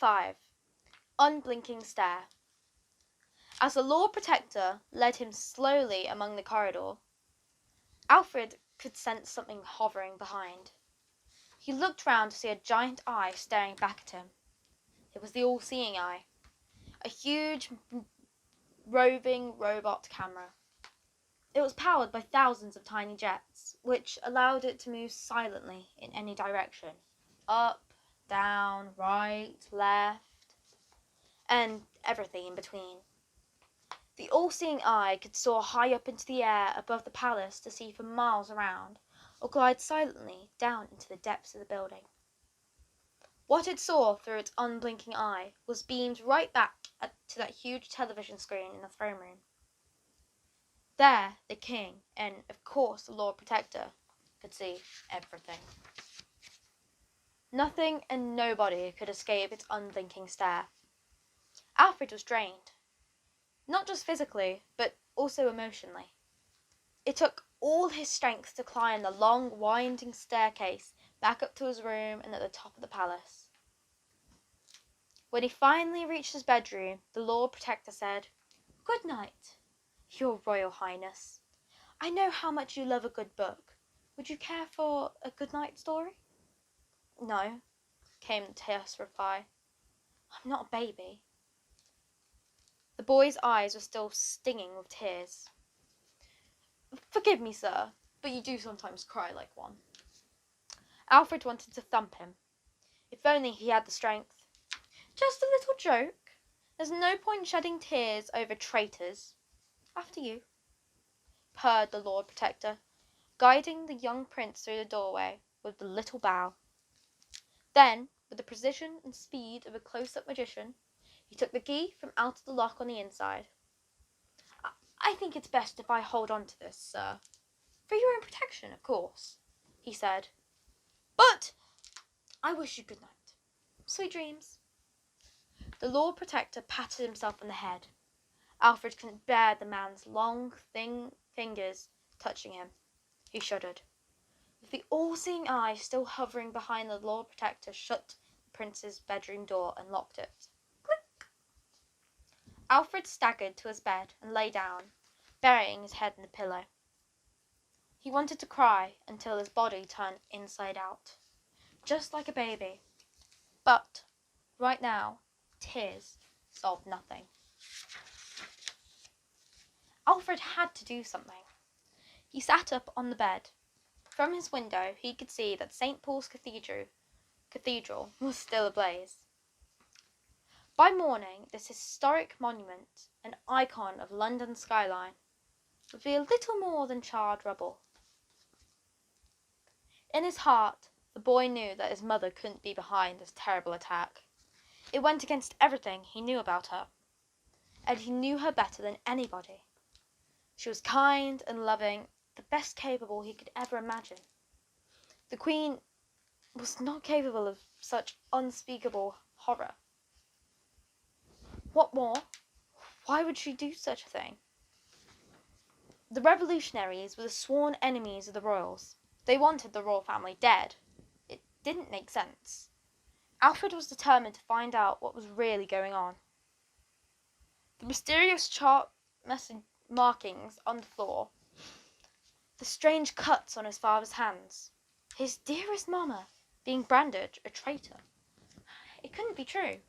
5. Unblinking Stare. As the Lord Protector led him slowly along the corridor, Alfred could sense something hovering behind. He looked round to see a giant eye staring back at him. It was the all-seeing eye, a huge, roving robot camera. It was powered by thousands of tiny jets, which allowed it to move silently in any direction. Up, down, right, left, and everything in between. The all-seeing eye could soar high up into the air above the palace to see for miles around, or glide silently down into the depths of the building. What it saw through its unblinking eye was beamed right back to that huge television screen in the throne room. There, the king, and of course the Lord Protector, could see everything. Nothing and nobody could escape its unblinking stare. Alfred was drained, not just physically, but also emotionally. It took all his strength to climb the long, winding staircase back up to his room and at the top of the palace. When he finally reached his bedroom, the Lord Protector said, "Good night, Your Royal Highness. I know how much you love a good book. Would you care for a good night story?" "No," came the terse reply. "I'm not a baby." The boy's eyes were still stinging with tears. "Forgive me, sir, but you do sometimes cry like one." Alfred wanted to thump him. If only he had the strength. "Just a little joke. There's no point shedding tears over traitors. After you," purred the Lord Protector, guiding the young prince through the doorway with a little bow. Then, with the precision and speed of a close-up magician, he took the key from out of the lock on the inside. "I think it's best if I hold on to this, sir. For your own protection, of course," he said. "But I wish you good night. Sweet dreams." The Lord Protector patted himself on the head. Alfred couldn't bear the man's long, thin fingers touching him. He shuddered. With the all-seeing eye still hovering behind, the Lord Protector shut the prince's bedroom door and locked it. Click! Alfred staggered to his bed and lay down, burying his head in the pillow. He wanted to cry until his body turned inside out, just like a baby. But, right now, tears solved nothing. Alfred had to do something. He sat up on the bed. From his window he could see that St. Paul's Cathedral was still ablaze. By morning this historic monument, an icon of London's skyline, would be a little more than charred rubble. In his heart, the boy knew that his mother couldn't be behind this terrible attack. It went against everything he knew about her, and he knew her better than anybody. She was kind and loving, the best capable he could ever imagine. The Queen was not capable of such unspeakable horror. What more? Why would she do such a thing? The revolutionaries were the sworn enemies of the royals. They wanted the royal family dead. It didn't make sense. Alfred was determined to find out what was really going on. The mysterious sharp markings on the floor, the strange cuts on his father's hands, his dearest mamma being branded a traitor. It couldn't be true.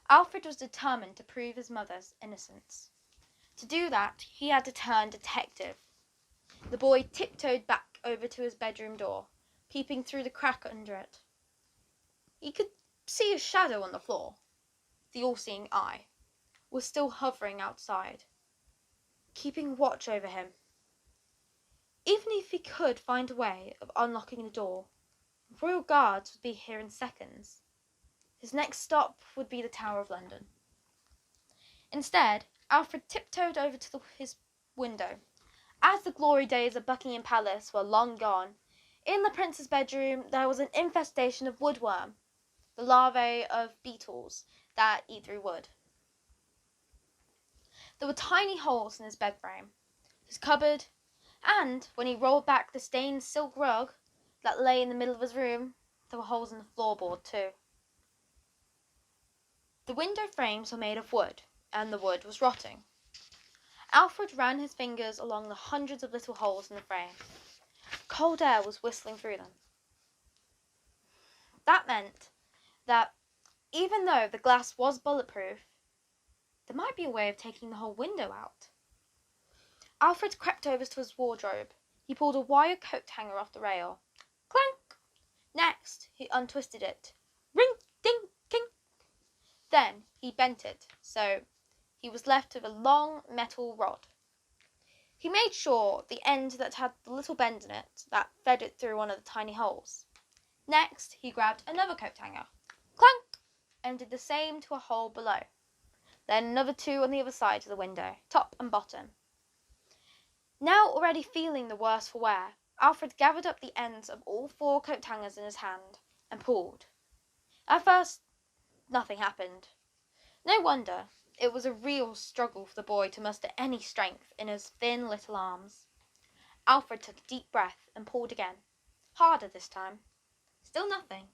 Alfred was determined to prove his mother's innocence. To do that, he had to turn detective. The boy tiptoed back over to his bedroom door, peeping through the crack under it. He could see a shadow on the floor. The all-seeing eye was still hovering outside, keeping watch over him. Even if he could find a way of unlocking the door, royal guards would be here in seconds. His next stop would be the Tower of London. Instead, Alfred tiptoed over to his window. As the glory days of Buckingham Palace were long gone, in the prince's bedroom there was an infestation of woodworm, the larvae of beetles that eat through wood. There were tiny holes in his bed frame, his cupboard, and when he rolled back the stained silk rug that lay in the middle of his room, there were holes in the floorboard too. The window frames were made of wood, and the wood was rotting. Alfred ran his fingers along the hundreds of little holes in the frame. Cold air was whistling through them. That meant that even though the glass was bulletproof, there might be a way of taking the whole window out. Alfred crept over to his wardrobe. He pulled a wire coat hanger off the rail. Clank! Next, he untwisted it. Ring, ding, king. Then he bent it, so he was left with a long metal rod. He made sure the end that had the little bend in it that fed it through one of the tiny holes. Next, he grabbed another coat hanger. Clank! And did the same to a hole below. Then another two on the other side of the window, top and bottom. Now already feeling the worse for wear, Alfred gathered up the ends of all 4 coat hangers in his hand and pulled. At first, nothing happened. No wonder. It was a real struggle for the boy to muster any strength in his thin little arms. Alfred took a deep breath and pulled again. Harder this time. Still nothing.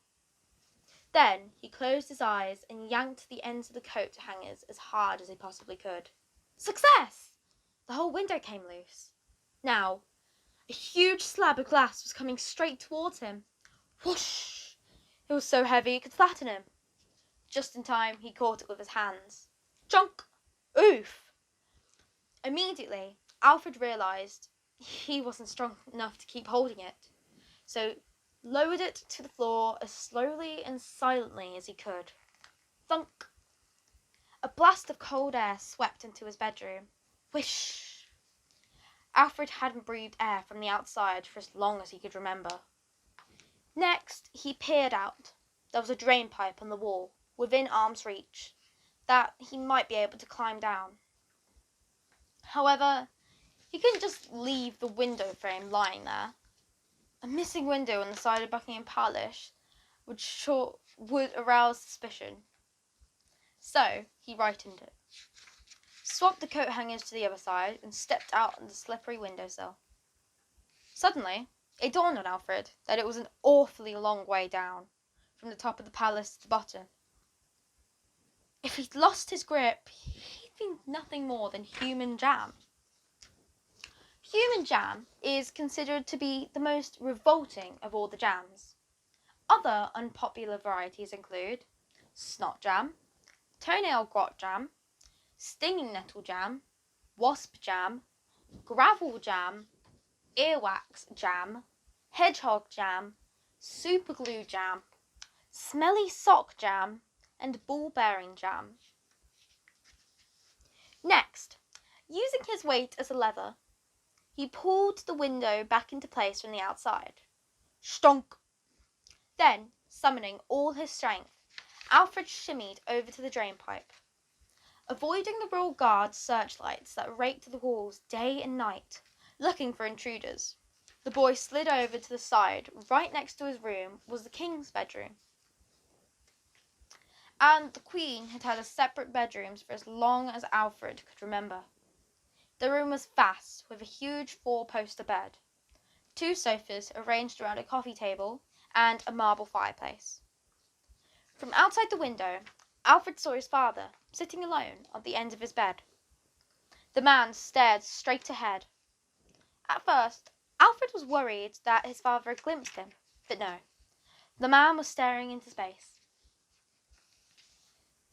Then he closed his eyes and yanked the ends of the coat hangers as hard as he possibly could. Success! The whole window came loose. Now, a huge slab of glass was coming straight towards him. Whoosh! It was so heavy it could flatten him. Just in time, he caught it with his hands. Chunk! Oof! Immediately, Alfred realised he wasn't strong enough to keep holding it, so lowered it to the floor as slowly and silently as he could. Thunk! A blast of cold air swept into his bedroom. Whish! Alfred hadn't breathed air from the outside for as long as he could remember. Next, he peered out. There was a drain pipe on the wall, within arm's reach, that he might be able to climb down. However, he couldn't just leave the window frame lying there. A missing window on the side of Buckingham Palace would arouse suspicion. So he rightened it, swapped the coat hangers to the other side, and stepped out on the slippery windowsill. Suddenly, it dawned on Alfred that it was an awfully long way down, from the top of the palace to the bottom. If he'd lost his grip, he'd been nothing more than human jam. Human jam is considered to be the most revolting of all the jams. Other unpopular varieties include snot jam, toenail grot jam, stinging nettle jam, wasp jam, gravel jam, earwax jam, hedgehog jam, superglue jam, smelly sock jam, and ball-bearing jam. Next, using his weight as a lever, he pulled the window back into place from the outside. Stonk! Then, summoning all his strength, Alfred shimmied over to the drain pipe. Avoiding the royal guard's searchlights that raked the walls day and night, looking for intruders, the boy slid over to the side. Right next to his room was the king's bedroom. And the Queen had had a separate bedrooms for as long as Alfred could remember. The room was vast, with a huge 4-poster bed, 2 sofas arranged around a coffee table, and a marble fireplace. From outside the window, Alfred saw his father, sitting alone at the end of his bed. The man stared straight ahead. At first, Alfred was worried that his father had glimpsed him, but no. The man was staring into space.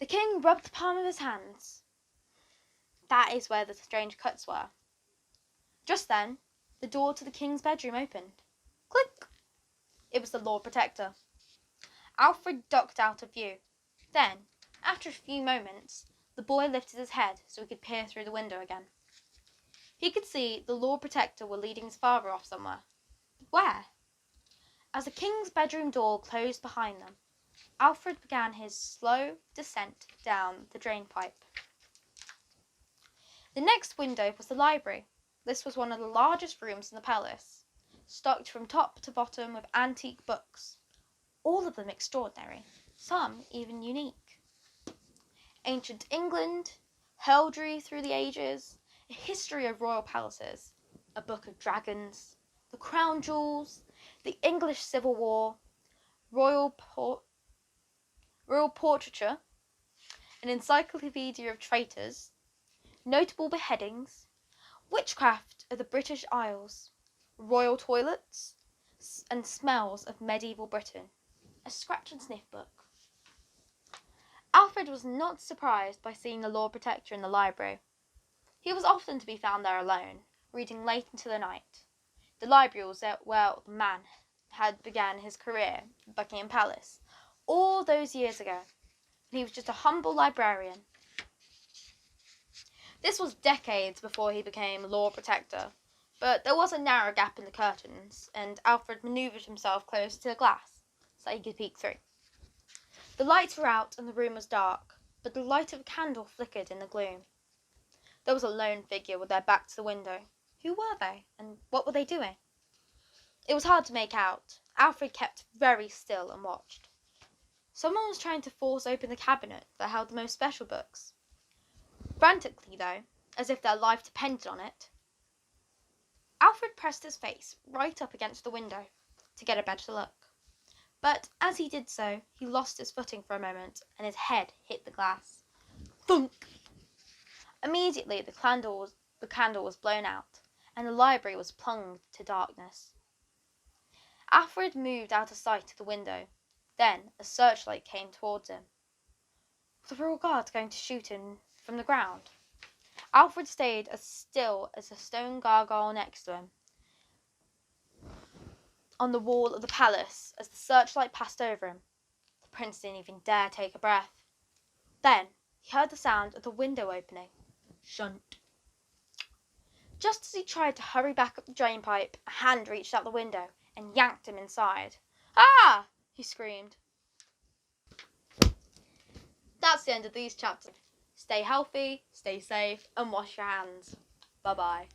The king rubbed the palm of his hands. That is where the strange cuts were. Just then, the door to the king's bedroom opened. Click! It was the Lord Protector. Alfred ducked out of view. Then, after a few moments, the boy lifted his head so he could peer through the window again. He could see the Lord Protector were leading his father off somewhere. But where? As the king's bedroom door closed behind them, Alfred began his slow descent down the drain pipe. The next window was the library. This was one of the largest rooms in the palace, stocked from top to bottom with antique books, all of them extraordinary, some even unique. Ancient England, heraldry through the ages, a history of royal palaces, a book of dragons, the crown jewels, the English Civil War, royal portraiture, an encyclopedia of traitors, notable beheadings, witchcraft of the British Isles, royal toilets, and smells of medieval Britain. A scratch and sniff book. Alfred was not surprised by seeing the Lord Protector in the library. He was often to be found there alone, reading late into the night. The library was where the man had begun his career at Buckingham Palace, all those years ago, when he was just a humble librarian. This was decades before he became Lord Protector, but there was a narrow gap in the curtains, and Alfred manoeuvred himself close to the glass so he could peek through. The lights were out and the room was dark, but the light of a candle flickered in the gloom. There was a lone figure with their back to the window. Who were they, and what were they doing? It was hard to make out. Alfred kept very still and watched. Someone was trying to force open the cabinet that held the most special books. Frantically, though, as if their life depended on it. Alfred pressed his face right up against the window to get a better look. But as he did so, he lost his footing for a moment, and his head hit the glass. Thunk! Immediately the candle was blown out, and the library was plunged to darkness. Alfred moved out of sight to the window. Then a searchlight came towards him. Were the royal guards going to shoot him from the ground? Alfred stayed as still as a stone gargoyle next to him, on the wall of the palace, as the searchlight passed over him. The prince didn't even dare take a breath. Then he heard the sound of the window opening. Shunt. Just as he tried to hurry back up the drainpipe, a hand reached out the window and yanked him inside. Ah! He screamed. That's the end of these chapters. Stay healthy, stay safe, and wash your hands. Bye-bye.